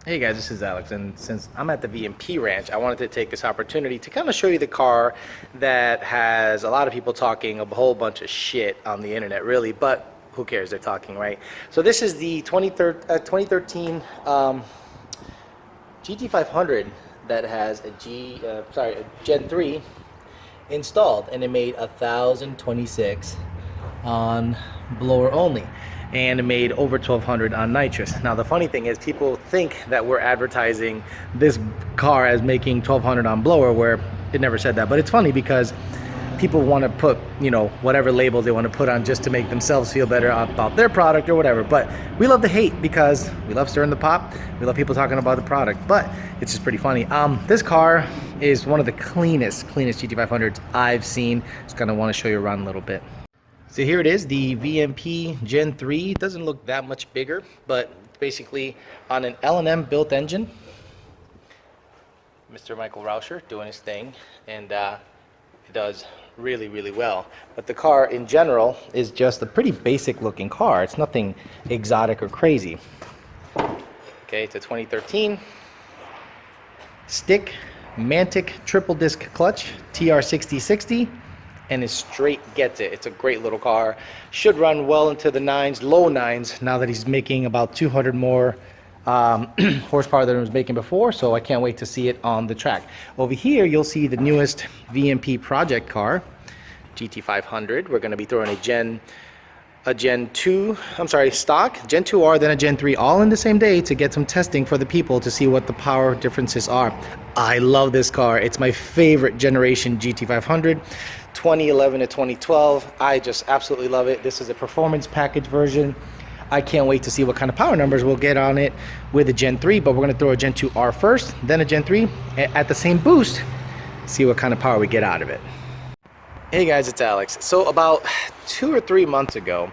Hey guys, this is Alex, and since I'm at the VMP ranch, I wanted to take this opportunity to kind of show you the car that has a lot of people talking a whole bunch of shit on the internet, really, but who cares, they're talking, right? So this is the 2013 GT500 that has a Gen 3 installed, and it made 1,026 on blower only, and it made over 1,200 on nitrous. Now the funny thing is, people think that we're advertising this car as making 1,200 on blower, where it never said that. But it's funny because people want to put, you know, whatever labels they want to put on just to make themselves feel better about their product or whatever. But we love to hate because we love stirring the pot. We love people talking about the product, but it's just pretty funny. This car is one of the cleanest GT500s I've seen. Just kind of want to show you around a little bit. So here it is, the VMP Gen 3. It doesn't look that much bigger, but it's basically on an L&M built engine. Mr. Michael Rauscher doing his thing, and it does really well. But the car in general is just a pretty basic looking car. It's nothing exotic or crazy. Okay, it's a 2013 stick Mantic triple disc clutch TR6060. And it straight gets it. It's a great little car. Should run well into the nines, low nines, now that he's making about 200 more horsepower than he was making before. So I can't wait to see it on the track. Over here, you'll see the newest VMP project car, GT500. We're going to be throwing a Gen 2, stock, Gen 2R, then a Gen 3, all in the same day to get some testing for the people to see what the power differences are. I love this car. It's my favorite generation GT500. 2011 to 2012. I just absolutely love it. This is a performance package version. I can't wait to see what kind of power numbers we'll get on it with a Gen 3, but we're going to throw a Gen 2R first, then a Gen 3 at the same boost, see what kind of power we get out of it. Hey guys, it's Alex. So about 2 or 3 months ago,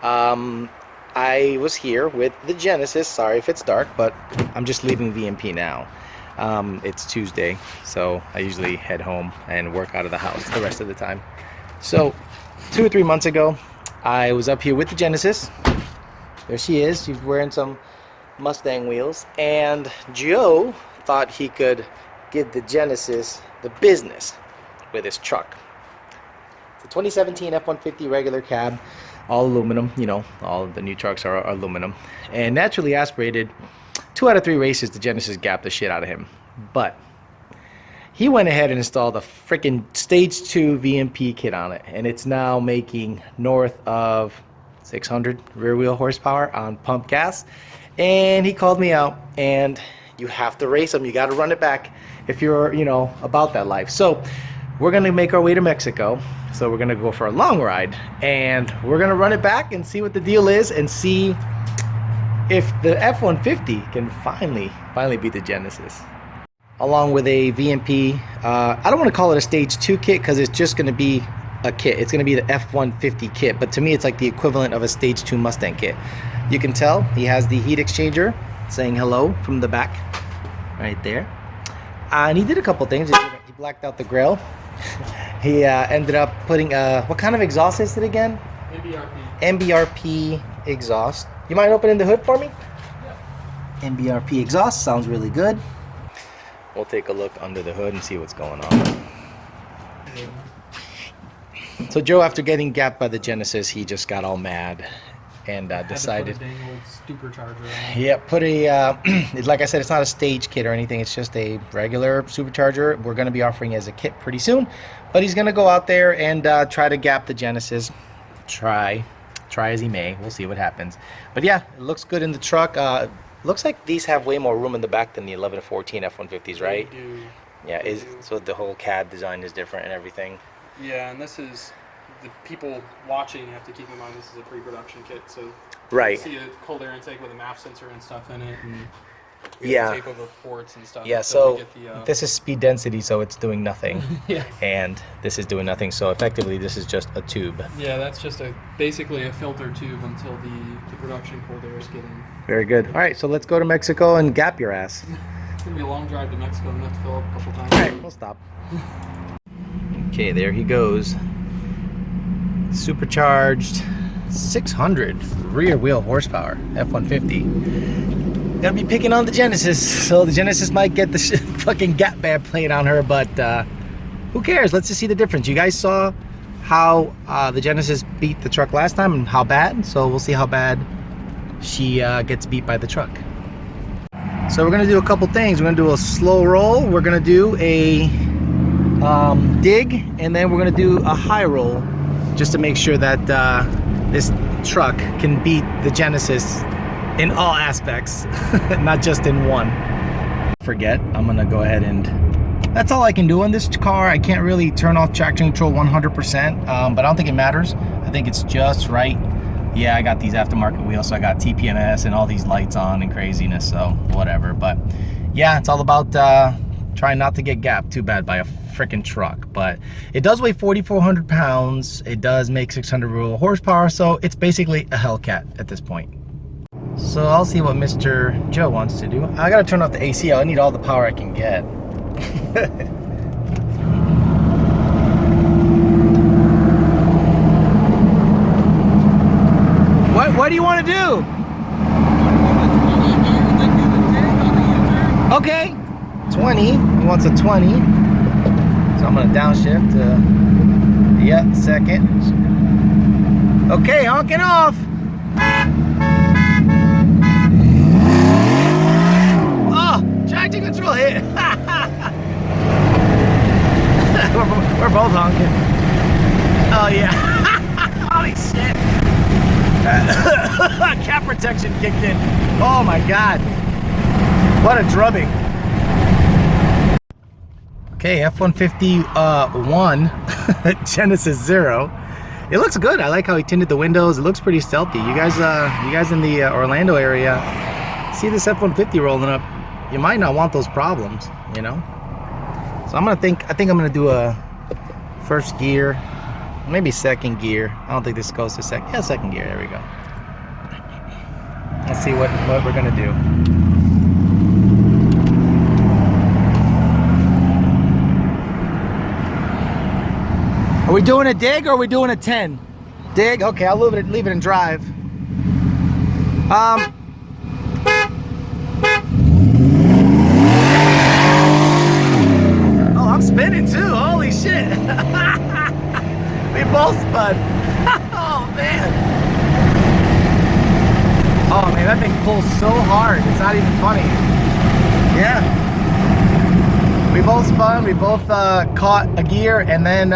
I was here with the Genesis. Sorry if it's dark, but I'm just leaving VMP now. It's Tuesday, so I usually head home and work out of the house the rest of the time. So 2 or 3 months ago, I was up here with the Genesis. There she is. She's wearing some Mustang wheels, and Joe thought he could give the Genesis the business with his truck. It's a 2017 F150 regular cab, all aluminum. You know, all the new trucks are aluminum, and naturally aspirated. 2 out of 3 races, the Genesis gapped the shit out of him. But he went ahead and installed a freaking Stage 2 VMP kit on it, and it's now making north of 600 rear wheel horsepower on pump gas. And he called me out, and you have to race them. You got to run it back if you're, you know, about that life. So we're going to make our way to Mexico. So we're going to go for a long ride, and we're going to run it back and see what the deal is, and see if the F150 can finally beat the Genesis. Along with a VMP, I don't want to call it a Stage 2 kit because it's just going to be a kit. It's going to be the F150 kit, but to me it's like the equivalent of a Stage 2 Mustang kit. You can tell he has the heat exchanger saying hello from the back right there. And he did a couple things. He blacked out the grill. He ended up putting, what kind of exhaust is it again? MBRP exhaust. You mind opening the hood for me? Yeah. MBRP exhaust sounds really good. We'll take a look under the hood and see what's going on. So Joe, after getting gapped by the Genesis, he just got all mad and decided. Put a dang old Supercharger on. Yeah, put a. Like I said, it's not a stage kit or anything. It's just a regular Supercharger. We're going to be offering it as a kit pretty soon, but he's going to go out there and try to gap the Genesis. Try as he may. We'll see what happens. But yeah, it looks good in the truck. Looks like these have way more room in the back than the 11 to 14 F150s, right? They do. Yeah, so the whole cab design is different and everything. Yeah, and this is, the people watching have to keep in mind this is a pre-production kit, so right. You see a cold air intake with a MAP sensor and stuff in it, and yeah, tape over ports and stuff. Yeah, so this is speed density, so it's doing nothing. Yeah. And this is doing nothing, so effectively this is just a tube. Yeah, that's just basically a filter tube until the production cold air is getting. Very good. All right, so let's go to Mexico and gap your ass. It's gonna be a long drive to Mexico. I'm gonna have to fill up a couple times. All right, we'll stop. Okay, there he goes. Supercharged 600 rear wheel horsepower F150. Gotta be picking on the Genesis. So the Genesis might get the fucking gap band playing on her, but who cares? Let's just see the difference. You guys saw how the Genesis beat the truck last time and how bad, so we'll see how bad she gets beat by the truck. So we're gonna do a couple things. We're gonna do a slow roll, we're gonna do a dig, and then we're gonna do a high roll, just to make sure that this truck can beat the Genesis in all aspects, not just in one. Forget, I'm gonna go ahead and that's all I can do on this car. I can't really turn off traction control 100%, but I don't think it matters. I think it's just right. Yeah, I got these aftermarket wheels, so I got TPMS and all these lights on and craziness, so whatever. But yeah, it's all about trying not to get gapped too bad by a freaking truck. But it does weigh 4,400 pounds. It does make 600 horsepower, so it's basically a Hellcat at this point. So I'll see what Mr. Joe wants to do. I gotta turn off the AC. I need all the power I can get. What do you want to do? Okay, 20. He wants a 20. So I'm gonna downshift to, yeah, second. Okay, honking off. Oh, traction control hit. we're both honking. Oh yeah. Holy shit. Cap protection kicked in. Oh my god. What a drubbing. Okay, F-150 1 Genesis 0. It looks good. I like how he tinted the windows. It looks pretty stealthy. You guys in the Orlando area see this F-150 rolling up, you might not want those problems, you know. So I think I'm gonna do a first gear, maybe second gear. I don't think this goes to second. Yeah, second gear. There we go. Let's see what we're gonna do. Are we doing a dig or are we doing a 10? Dig? Okay, I'll leave it in drive. Oh, I'm spinning too. Holy shit. We both spun. Oh man. Oh man, that thing pulls so hard. It's not even funny. Yeah. We both spun. We both caught a gear, and then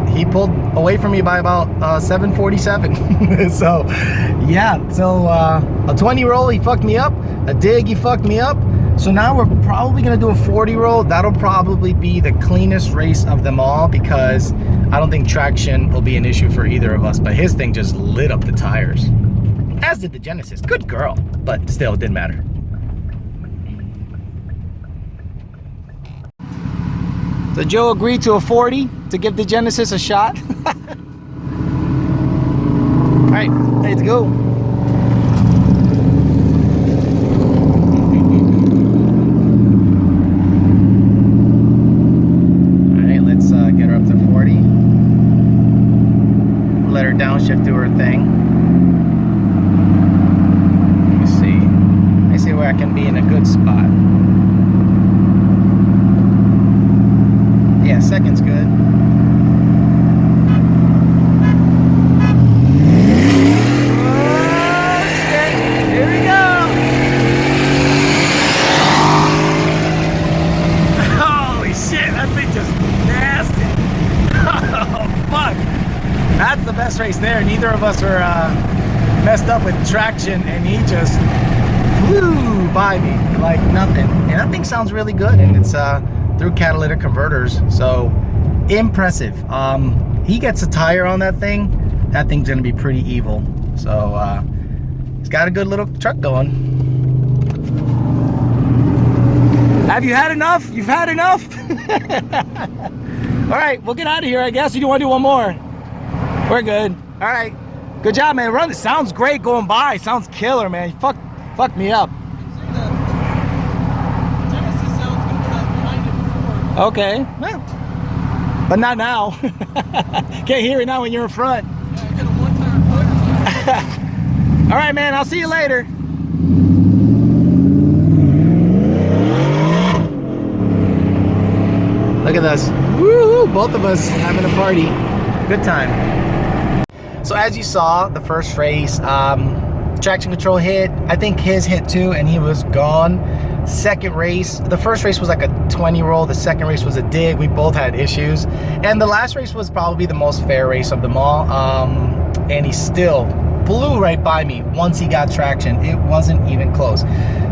he pulled away from me by about 747. So yeah. So a 20 roll, he fucked me up. A dig, he fucked me up. So now we're probably gonna do a 40 roll. That'll probably be the cleanest race of them all, because I don't think traction will be an issue for either of us. But his thing just lit up the tires, as did the Genesis. Good girl, but still, it didn't matter. So Joe agreed to a 40 to give the Genesis a shot. All right, let's go. Downshift to her thing. Let me see. Let me see where I can be in a good spot. Yeah, second's good. Oh, shit. Here we go. Holy shit, that thing just nasty. Oh, fuck. That's the best race there. Neither of us are messed up with traction, and he just flew by me like nothing. And that thing sounds really good, and it's through catalytic converters, so impressive. He gets a tire on that thing's gonna be pretty evil. So he's got a good little truck going. Have you had enough? You've had enough? All right, we'll get out of here, I guess. You want to do one more? We're good. All right. Good job, man. Run. It sounds great going by. Sounds killer, man. Fuck me up. Genesis sounds good when I was behind it before. Okay. Well, but not now. Can't hear it now when you're in front. Yeah, I get a one-tire foot. All right, man. I'll see you later. at us. Woo! Both of us having a party. Good time. So as you saw, the first race, traction control hit. I think his hit too, and he was gone. Second race, the first race was like a 20 roll. The second race was a dig. We both had issues. And the last race was probably the most fair race of them all. And he still blew right by me once he got traction. It wasn't even close.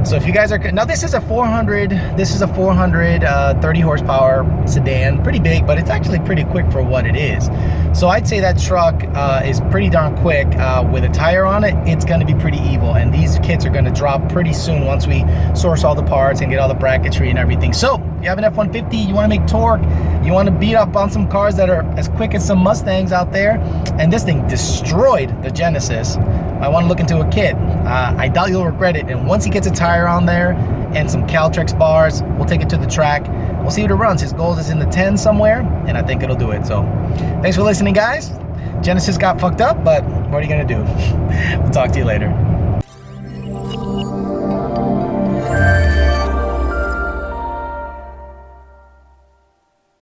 So if you guys are, now this is a 430 horsepower sedan, pretty big, but it's actually pretty quick for what it is. So I'd say that truck is pretty darn quick. With a tire on it, it's going to be pretty evil, and these kits are going to drop pretty soon once we source all the parts and get all the bracketry and everything. So if you have an F-150, you want to make torque, you want to beat up on some cars that are as quick as some Mustangs out there, and this thing destroyed the Genesis, I want to look into a kit. I doubt you'll regret it. And once he gets a tire on there and some Caltrex bars, we'll take it to the track. We'll see what it runs. His goal is in the 10 somewhere, and I think it'll do it. So thanks for listening, guys. Genesis got fucked up, but what are you gonna do? We'll talk to you later.